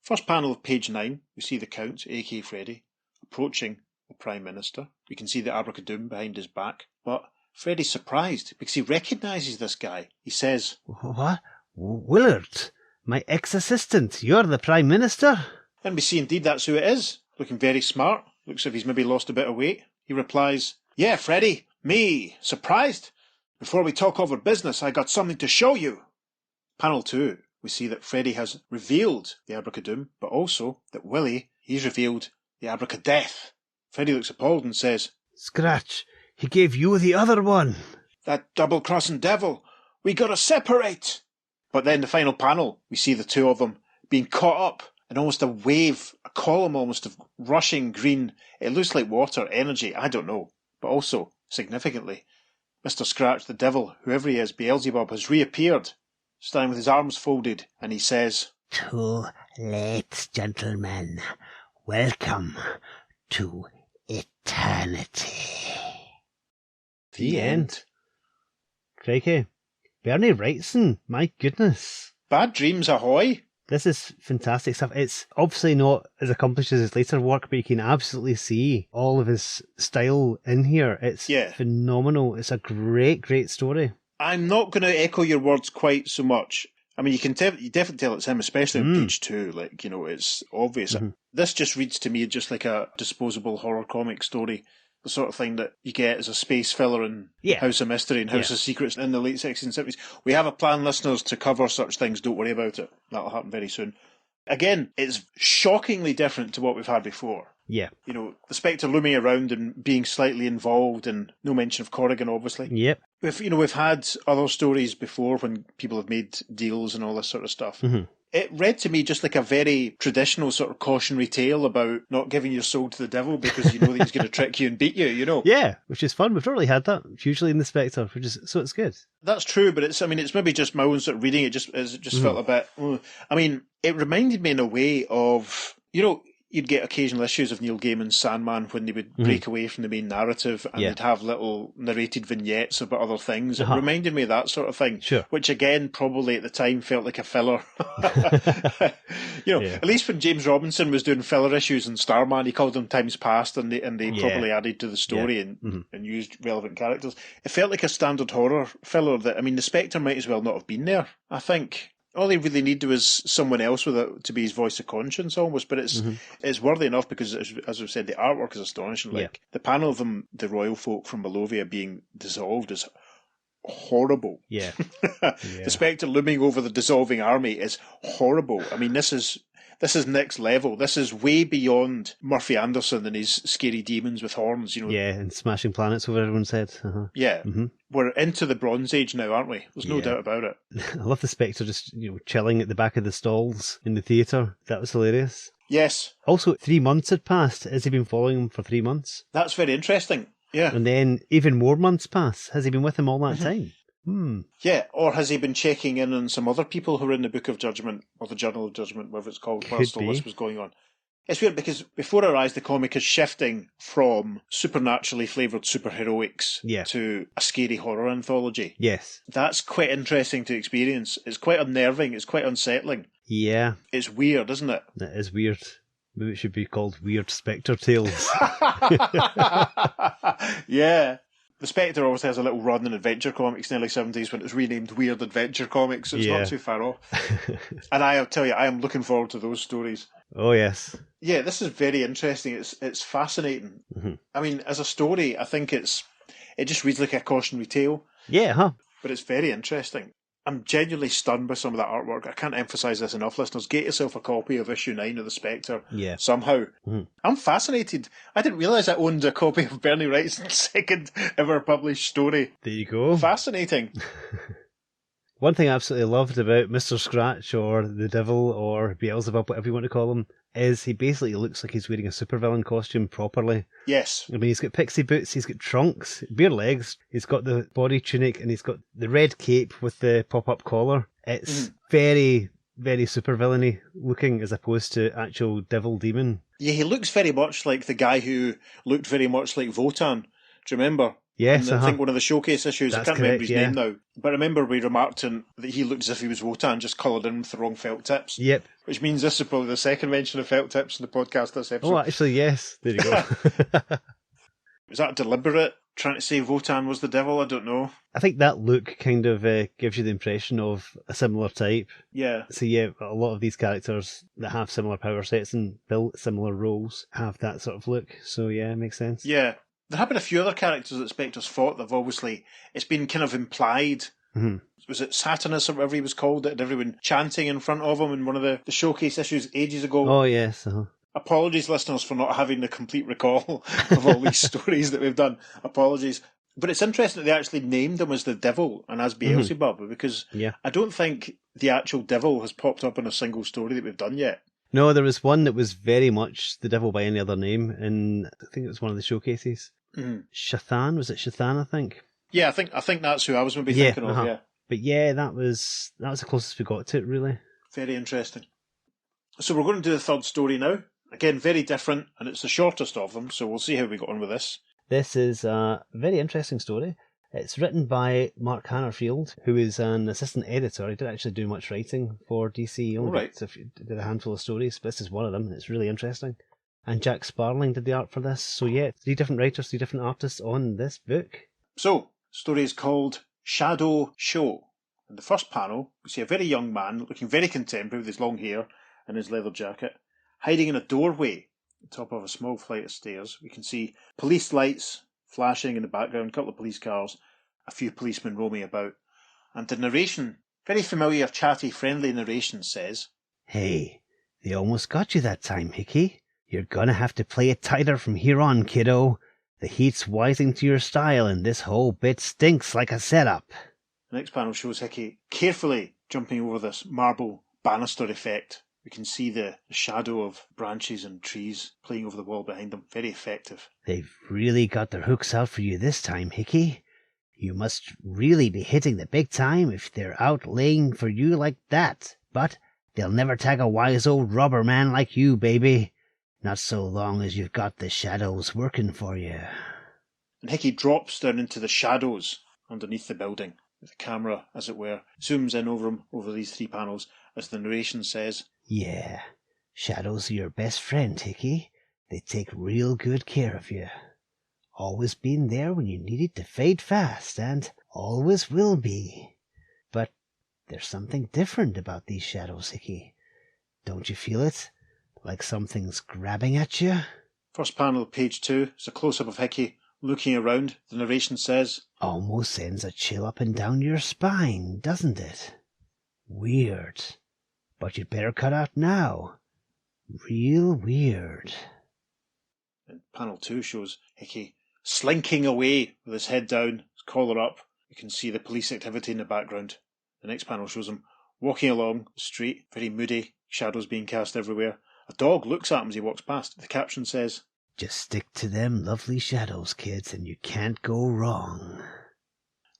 First panel of page 9, we see the Count, aka Freddy, approaching the Prime Minister. We can see the Abracadoom behind his back, but Freddy's surprised because he recognises this guy. He says, What? Willard, my ex-assistant. You're the Prime Minister? and we see indeed that's who it is, looking very smart, looks as if he's maybe lost a bit of weight. He replies, Yeah, Freddy, me, surprised? Before we talk over business, I got something to show you. Panel 2, we see that Freddy has revealed the Abracadoom, but also that Willie, he's revealed the Abracadeth. Freddy looks appalled and says, Scratch, he gave you the other one. That double-crossing devil, we gotta separate. But then the final panel, we see the two of them being caught up in almost a wave, a column almost of rushing green, it looks like water, energy, I don't know. But also, significantly, Mr. Scratch, the devil, whoever he is, Beelzebub, has reappeared, standing with his arms folded, and he says, Too late, gentlemen. Welcome to eternity. The end. Crikey. Bernie Wrightson, my goodness. Bad dreams ahoy! This is fantastic stuff. It's obviously not as accomplished as his later work, but you can absolutely see all of his style in here. It's phenomenal. It's a great, great story. I'm not going to echo your words quite so much. I mean, you definitely tell it's him, especially on page 2. Like, you know, it's obvious. Mm-hmm. This just reads to me just like a disposable horror comic story. The sort of thing that you get as a space filler in House of Mystery and House of Secrets in the late 60s and 70s. We have a plan, listeners, to cover such things. Don't worry about it. That'll happen very soon. Again, it's shockingly different to what we've had before. Yeah. You know, the Spectre looming around and being slightly involved, and no mention of Corrigan, obviously. Yep. We've had other stories before when people have made deals and all this sort of stuff. Mm-hmm. It read to me just like a very traditional sort of cautionary tale about not giving your soul to the devil because you know that he's going to trick you and beat you, you know. Yeah, which is fun. We've not really had that usually in the Spectre, so it's good. That's true, but it's maybe just my own sort of reading. It just felt a bit. I mean, it reminded me in a way of, you you'd get occasional issues of Neil Gaiman's Sandman when they would break away from the main narrative and they'd have little narrated vignettes about other things. It reminded me of that sort of thing, which again probably at the time felt like a filler. At least when James Robinson was doing filler issues in Starman, he called them Times Past, and they probably added to the story and used relevant characters. It felt like a standard horror filler that, I mean, the Spectre might as well not have been there, I think. All they really need was someone else with it to be his voice of conscience, almost. But it's worthy enough because, as we've said, the artwork is astonishing. Like the panel of them, the royal folk from Malovia being dissolved, is horrible. Yeah. The Spectre looming over the dissolving army is horrible. I mean, this is next level. This is way beyond Murphy Anderson and his scary demons with horns. Yeah, and smashing planets over everyone's head. Yeah. We're into the Bronze Age now, aren't we? There's no doubt about it. I love the Spectre just chilling at the back of the stalls in the theatre. That was hilarious. Yes. Also, 3 months had passed. Has he been following him for 3 months? That's very interesting. Yeah. And then even more months pass. Has he been with him all that time? Yeah, or has he been checking in on some other people who are in the Book of Judgment, or the Journal of Judgment, whatever it's called, whilst all this was going on? It's weird because before our eyes, the comic is shifting from supernaturally flavoured superheroics to a scary horror anthology. Yes. That's quite interesting to experience. It's quite unnerving. It's quite unsettling. Yeah. It's weird, isn't it? It is weird. Maybe it should be called Weird Spectre Tales. Yeah. The Spectre always has a little run in Adventure Comics in the early 70s when it was renamed Weird Adventure Comics, so it's not too far off. And I'll tell you, I am looking forward to those stories. Oh, yes. Yeah, this is very interesting. It's fascinating. I mean, as a story, I think it just reads like a cautionary tale. Yeah, But it's very interesting. I'm genuinely stunned by some of that artwork. I can't emphasise this enough, listeners. Get yourself a copy of issue 9 of The Spectre. Yeah. Somehow. I'm fascinated. I didn't realise I owned a copy of Bernie Wright's second ever published story. There you go. Fascinating. One thing I absolutely loved about Mr. Scratch or the Devil or Beelzebub, whatever you want to call him, is he basically looks like he's wearing a supervillain costume properly. Yes. I mean, he's got pixie boots, he's got trunks, bare legs, he's got the body tunic, and he's got the red cape with the pop-up collar. It's very, very supervillainy looking as opposed to actual devil demon. Yeah, he looks very much like the guy who looked very much like Votan. Do you remember? Yes, I think one of the showcase issues, That's I can't remember his correct, name now, but I remember we remarked that he looked as if he was Wotan, just coloured in with the wrong felt tips. Yep. Which means this is probably the second mention of felt tips in the podcast this episode. Oh, actually, yes. There you go. Was that deliberate, trying to say Wotan was the devil? I don't know. I think that look kind of gives you the impression of a similar type. Yeah. So yeah, a lot of these characters that have similar power sets and built similar roles have that sort of look. So yeah, it makes sense. Yeah. There have been a few other characters that Spectre's fought that have obviously, it's been kind of implied. Was it Saturnus or whatever he was called that had everyone chanting in front of him in one of the showcase issues ages ago? Oh, yes. Apologies, listeners, for not having the complete recall of all these stories that we've done. Apologies. But it's interesting that they actually named him as the devil and as Beelzebub because I don't think the actual devil has popped up in a single story that we've done yet. No, there was one that was very much the devil by any other name, and I think it was one of the showcases. Shathan, was it Shathan, I think? Yeah, I think that's who I was maybe thinking of, yeah. But yeah, that was the closest we got to it, really. Very interesting. So we're going to do the third story now. Again, very different, and it's the shortest of them, so we'll see how we got on with this. This is a very interesting story. It's written by Mark Hannerfield, who is an assistant editor. He didn't actually do much writing for DC. He only did a handful of stories, but this is one of them. It's really interesting. And Jack Sparling did the art for this. So yeah, 3 different writers, 3 different artists on this book. So, the story is called Shadow Show. In the first panel, we see a very young man looking very contemporary with his long hair and his leather jacket, hiding in a doorway at the top of a small flight of stairs. We can see police lights flashing in the background, a couple of police cars, a few policemen roaming about. And the narration, very familiar, chatty, friendly narration says, "Hey, they almost got you that time, Hickey. You're gonna have to play it tighter from here on, kiddo. The heat's rising to your style and this whole bit stinks like a setup." The next panel shows Hickey carefully jumping over this marble banister effect. We can see the shadow of branches and trees playing over the wall behind them. Very effective. "They've really got their hooks out for you this time, Hickey. You must really be hitting the big time if they're out laying for you like that. But they'll never tag a wise old robber man like you, baby. Not so long as you've got the shadows working for you. And Hickey drops down into the shadows underneath the building. The camera, as it were, zooms in over him, over these 3 panels, as the narration says, Yeah, shadows are your best friend, Hickey. They take real good care of you. Always been there when you needed to fade fast, and always will be. But there's something different about these shadows, Hickey. Don't you feel it? Like something's grabbing at you? First panel of page 2 is a close-up of Hickey looking around. The narration says, Almost sends a chill up and down your spine, doesn't it? Weird. But you'd better cut out now. Real weird. And panel 2 shows Hickey slinking away with his head down, his collar up. You can see the police activity in the background. The next panel shows him walking along the street, very moody, shadows being cast everywhere. A dog looks at him as he walks past. The caption says, Just stick to them lovely shadows, kids, and you can't go wrong.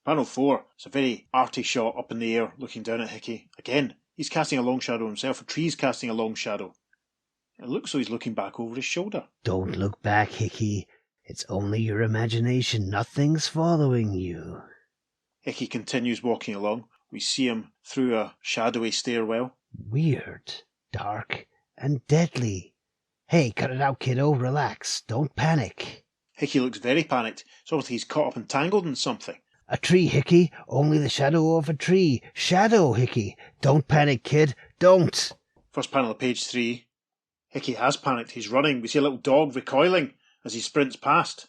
Panel 4 is a very arty shot up in the air looking down at Hickey. Again, he's casting a long shadow himself. A tree's casting a long shadow. It looks so he's looking back over his shoulder. Don't look back, Hickey. It's only your imagination. Nothing's following you. Hickey continues walking along. We see him through a shadowy stairwell. Weird, dark, and deadly. Hey, cut it out, kiddo. Relax. Don't panic. Hickey looks very panicked. It's almost like he's caught up and tangled in something. A tree, Hickey. Only the shadow of a tree. Shadow, Hickey. Don't panic, kid. Don't. First panel of page 3. Hickey has panicked. He's running. We see a little dog recoiling as he sprints past.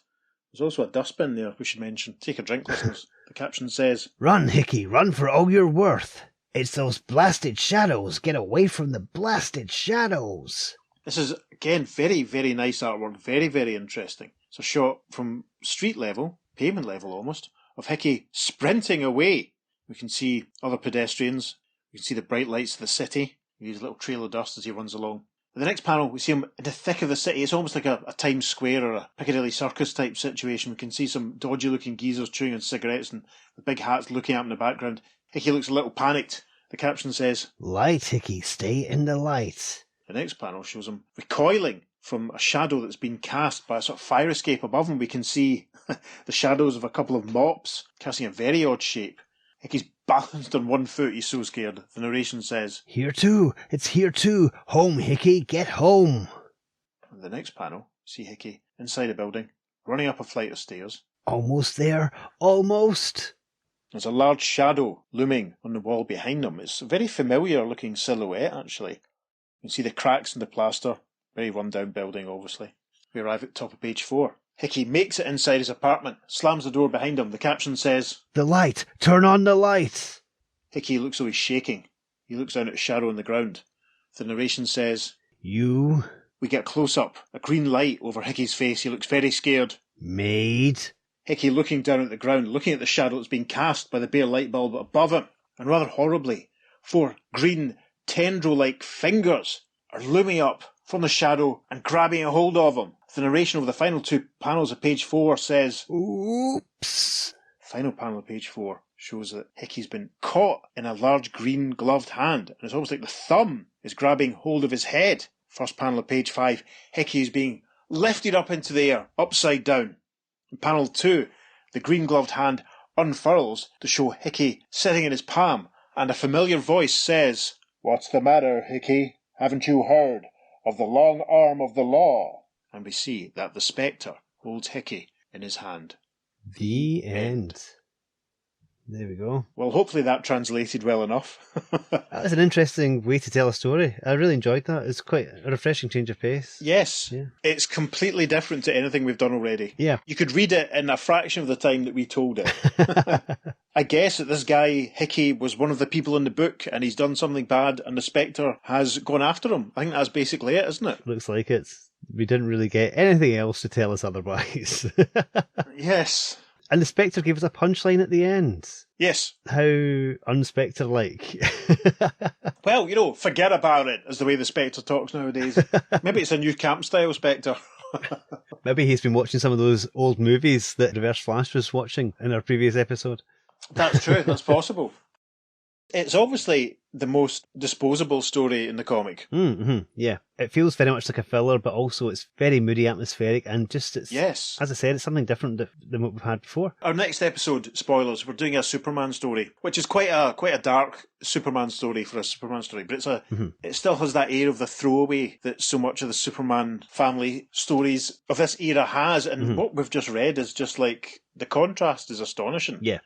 There's also a dustbin there, we should mention. Take a drink, listeners. The caption says, Run, Hickey. Run for all you're worth. It's those blasted shadows. Get away from the blasted shadows. This is, again, very, very nice artwork. Very, very interesting. It's a shot from street level, pavement level almost, of Hickey sprinting away. We can see other pedestrians. We can see the bright lights of the city. His little trail of dust as he runs along. In the next panel, we see him in the thick of the city. It's almost like a Times Square or a Piccadilly Circus type situation. We can see some dodgy-looking geezers chewing on cigarettes and with big hats looking out in the background. Hickey looks a little panicked. The caption says, Light, Hickey. Stay in the light. The next panel shows him recoiling from a shadow that's been cast by a sort of fire escape above him. We can see the shadows of a couple of mops casting a very odd shape. Hickey's balanced on one foot. He's so scared. The narration says, Here too. It's here too. Home, Hickey. Get home. In the next panel, we see Hickey inside a building, running up a flight of stairs. Almost there. Almost. There's a large shadow looming on the wall behind him. It's a very familiar looking silhouette, actually. You can see the cracks in the plaster. Very run-down building, obviously. We arrive at the top of page 4. Hickey makes it inside his apartment, slams the door behind him. The caption says, The light. Turn on the light. Hickey looks though he's shaking. He looks down at a shadow on the ground. The narration says, You we get a close-up, a green light over Hickey's face. He looks very scared. made. Hickey looking down at the ground, looking at the shadow that's being cast by the bare light bulb above him. And rather horribly, 4 green, tendril-like fingers are looming up from the shadow and grabbing a hold of him. The narration over the final 2 panels of page 4 says, Oops. Final panel of page 4 shows that Hickey's been caught in a large green gloved hand, and it's almost like the thumb is grabbing hold of his head. First panel of page 5, Hickey is being lifted up into the air, upside down. In panel 2, the green gloved hand unfurls to show Hickey sitting in his palm, and a familiar voice says, What's the matter, Hickey? Haven't you heard of the long arm of the law? And we see that the Spectre holds Hickey in his hand. The end. There we go. Well, hopefully that translated well enough. That was an interesting way to tell a story. I really enjoyed that. It's quite a refreshing change of pace. Yes, Yeah. It's completely different to anything we've done already. Yeah. You could read it in a fraction of the time that we told it. I guess that this guy, Hickey, was one of the people in the book and he's done something bad and the Spectre has gone after him. I think that's basically it, isn't it? Looks like it. We didn't really get anything else to tell us otherwise. Yes. And the Spectre gave us a punchline at the end. Yes. How unspectre-like. Well, forget about it, is the way the Spectre talks nowadays. Maybe it's a new camp style Spectre. Maybe he's been watching some of those old movies that Reverse Flash was watching in our previous episode. That's true, that's possible. It's obviously the most disposable story in the comic. Yeah. It feels very much like a filler, but also it's very moody, atmospheric, and Yes. as I said, it's something different than what we've had before. Our next episode, spoilers, we're doing a Superman story, which is quite a dark Superman story for a Superman story, but it still has that air of the throwaway that so much of the Superman family stories of this era has, and what we've just read is just like, the contrast is astonishing. Yeah.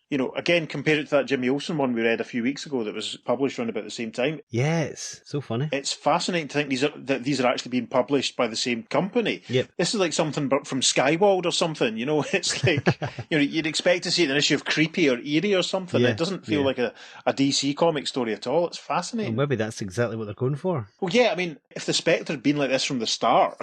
You know, again, compare it to that Jimmy Olsen one we read a few weeks ago that was published around about the same time. Yeah, it's so funny. It's fascinating to think these are actually being published by the same company. Yep. This is like something from Skywald or something, you know? It's like, you know, you'd expect to see it in an issue of Creepy or Eerie or something. Yeah, It doesn't feel like a DC comic story at all. It's fascinating. Well, maybe that's exactly what they're going for. Well, yeah, I mean, if the Spectre had been like this from the start...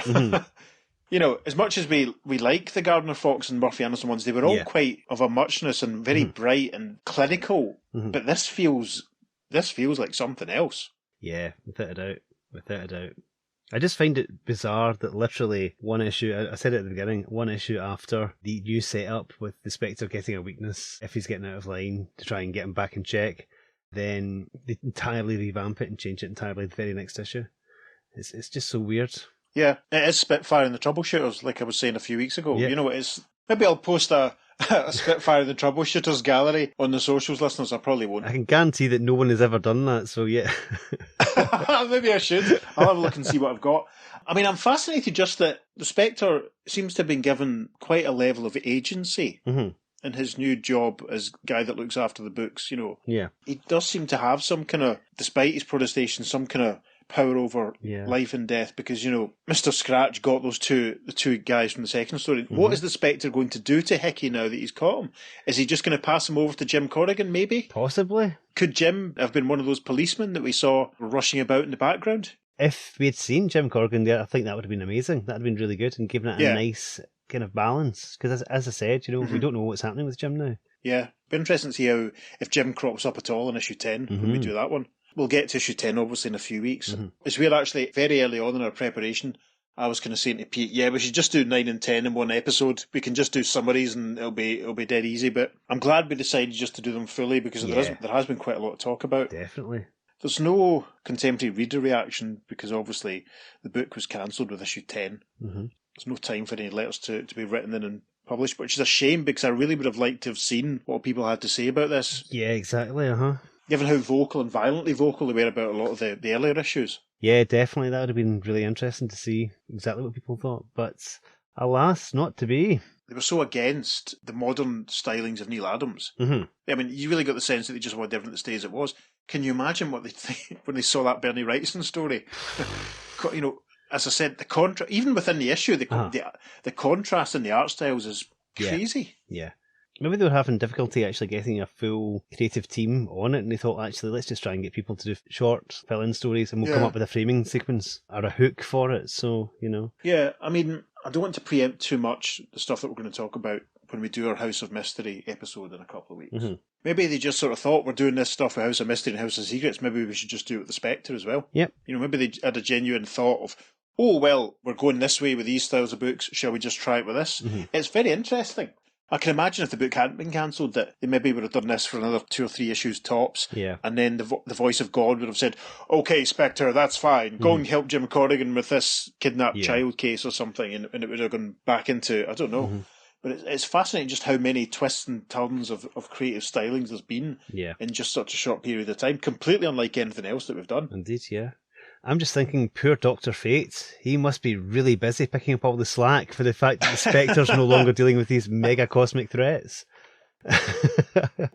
You know, as much as we like the Gardner Fox and Murphy Anderson ones, they were all quite of a muchness and very bright and clinical. But this feels like something else. Yeah, without a doubt. I just find it bizarre that literally one issue, I said it at the beginning, one issue after the new setup with the Spectre getting a weakness, if he's getting out of line, to try and get him back in check, then they entirely revamp it and change it entirely the very next issue. It's just so weird. Yeah, it is Spitfire and the Troubleshooters, like I was saying a few weeks ago. Yep. You know, it's maybe I'll post a Spitfire and the Troubleshooters gallery on the socials, listeners. I probably won't. I can guarantee that no one has ever done that, so yeah. Maybe I should. I'll have a look and see what I've got. I mean, I'm fascinated just that the Spectre seems to have been given quite a level of agency in his new job as guy that looks after the books, you know. Yeah. He does seem to have some kind of, despite his protestation, some kind of power over life and death, because, you know, Mr. Scratch got the two guys from the second story. What is the Spectre going to do to Hickey now that he's caught him? Is he just going to pass him over to Jim Corrigan, maybe? Possibly. Could Jim have been one of those policemen that we saw rushing about in the background? If we had seen Jim Corrigan there, I think that would have been amazing. That would have been really good and given it a nice kind of balance. Because as I said, you know, we don't know what's happening with Jim now. Yeah. It'd be interesting to see if Jim crops up at all in issue 10 when we do that one. We'll get to issue 10, obviously, in a few weeks. As we're actually very early on in our preparation, I was kind of saying to Pete, yeah, we should just do 9 and 10 in one episode. We can just do summaries and it'll be dead easy. But I'm glad we decided just to do them fully because there has been quite a lot to talk about. Definitely. There's no contemporary reader reaction because obviously the book was cancelled with issue 10. There's no time for any letters to be written in and published, which is a shame because I really would have liked to have seen what people had to say about this. Yeah, exactly, Given how vocal and violently vocal they were about a lot of the earlier issues. Yeah, definitely. That would have been really interesting to see exactly what people thought. But alas, not to be. They were so against the modern stylings of Neil Adams. I mean, you really got the sense that they just wanted everything to stay as it was. Can you imagine what they think when they saw that Bernie Wrightson story? You know, as I said, the contrast, even within the issue, the contrast in the art styles is crazy. Yeah. Maybe they were having difficulty actually getting a full creative team on it, and they thought, actually, let's just try and get people to do short fill-in stories, and we'll come up with a framing sequence or a hook for it. So, you know. Yeah, I mean, I don't want to preempt too much the stuff that we're going to talk about when we do our House of Mystery episode in a couple of weeks. Maybe they just sort of thought, we're doing this stuff with House of Mystery and House of Secrets, maybe we should just do it with the Spectre as well. Yep. You know, maybe they had a genuine thought of, oh, well, we're going this way with these styles of books, shall we just try it with this? It's very interesting. I can imagine if the book hadn't been cancelled that they maybe would have done this for another 2 or 3 issues tops. Yeah. And then the voice of God would have said, okay, Spectre, that's fine. Go and help Jim Corrigan with this kidnapped child case or something. And it would have gone back into, I don't know. But it's fascinating just how many twists and turns of creative stylings there's been in just such a short period of time. Completely unlike anything else that we've done. Indeed, yeah. I'm just thinking, poor Dr. Fate, he must be really busy picking up all the slack for the fact that the Spectre's no longer dealing with these mega cosmic threats.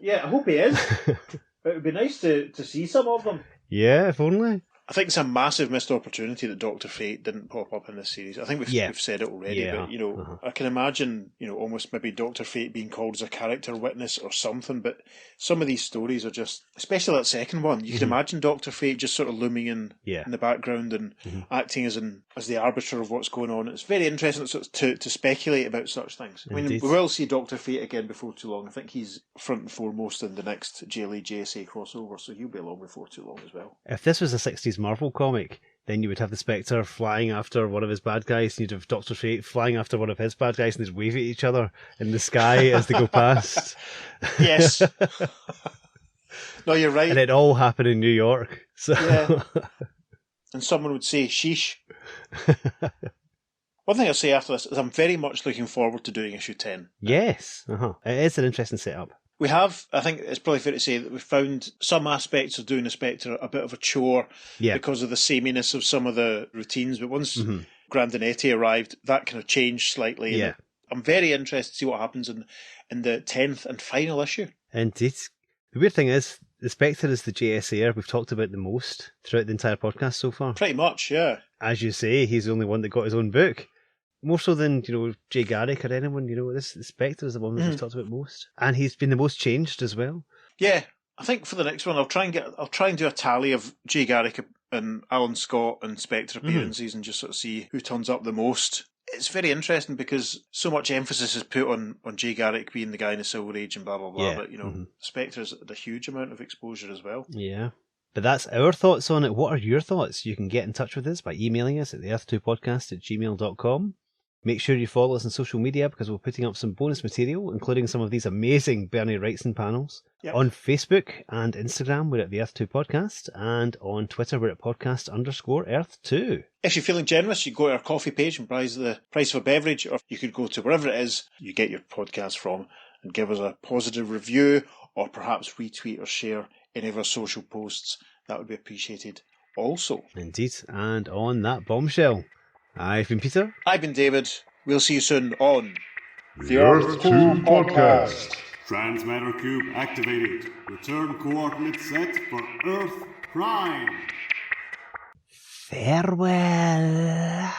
Yeah, I hope he is. It would be nice to see some of them. Yeah, if only. I think it's a massive missed opportunity that Dr. Fate didn't pop up in this series. I think we've said it already, but, you know, I can imagine, you know, almost maybe Dr. Fate being called as a character witness or something, but some of these stories are just, especially that second one, you can imagine Dr. Fate just sort of looming in the background and acting as the arbiter of what's going on. It's very interesting to speculate about such things. I mean, we will see Dr. Fate again before too long. I think he's front and foremost in the next JLE JSA crossover, so he'll be along before too long as well. If this was a 60s Marvel comic, then you would have the Spectre flying after one of his bad guys, and you'd have Dr. Fate flying after one of his bad guys, and they'd wave at each other in the sky as they go past. Yes. No, you're right. And it all happened in New York. So Yeah. And someone would say, sheesh. One thing I'll say after this is I'm very much looking forward to doing issue 10. Yes. It is an interesting setup. We have, I think it's probably fair to say that we've found some aspects of doing the Spectre a bit of a chore because of the sameness of some of the routines. But once Grandinetti arrived, that kind of changed slightly. Yeah. I'm very interested to see what happens in the 10th and final issue. Indeed. The weird thing is, the Spectre is the JSA we've talked about the most throughout the entire podcast so far. Pretty much, yeah. As you say, he's the only one that got his own book. More so than, Jay Garrick or anyone, the Spectre is the one that we've talked about most. And he's been the most changed as well. Yeah. I think for the next one I'll try and do a tally of Jay Garrick and Alan Scott and Spectre appearances and just sort of see who turns up the most. It's very interesting because so much emphasis is put on Jay Garrick being the guy in the Silver Age and blah blah blah, but Spectre's had a huge amount of exposure as well. Yeah. But that's our thoughts on it. What are your thoughts? You can get in touch with us by emailing us at theearth2podcast@gmail.com. Make sure you follow us on social media because we're putting up some bonus material, including some of these amazing Bernie Wrightson panels. Yep. On Facebook and Instagram, we're at the Earth 2 Podcast, and on Twitter, we're at podcast_Earth2. If you're feeling generous, you go to our coffee page and price the price of a beverage, or you could go to wherever it is you get your podcast from and give us a positive review, or perhaps retweet or share any of our social posts. That would be appreciated also. Indeed. And on that bombshell, I've been Peter. I've been David. We'll see you soon on The Earth 2 Podcast. Transmatter cube activated. Return coordinates set for Earth Prime. Farewell.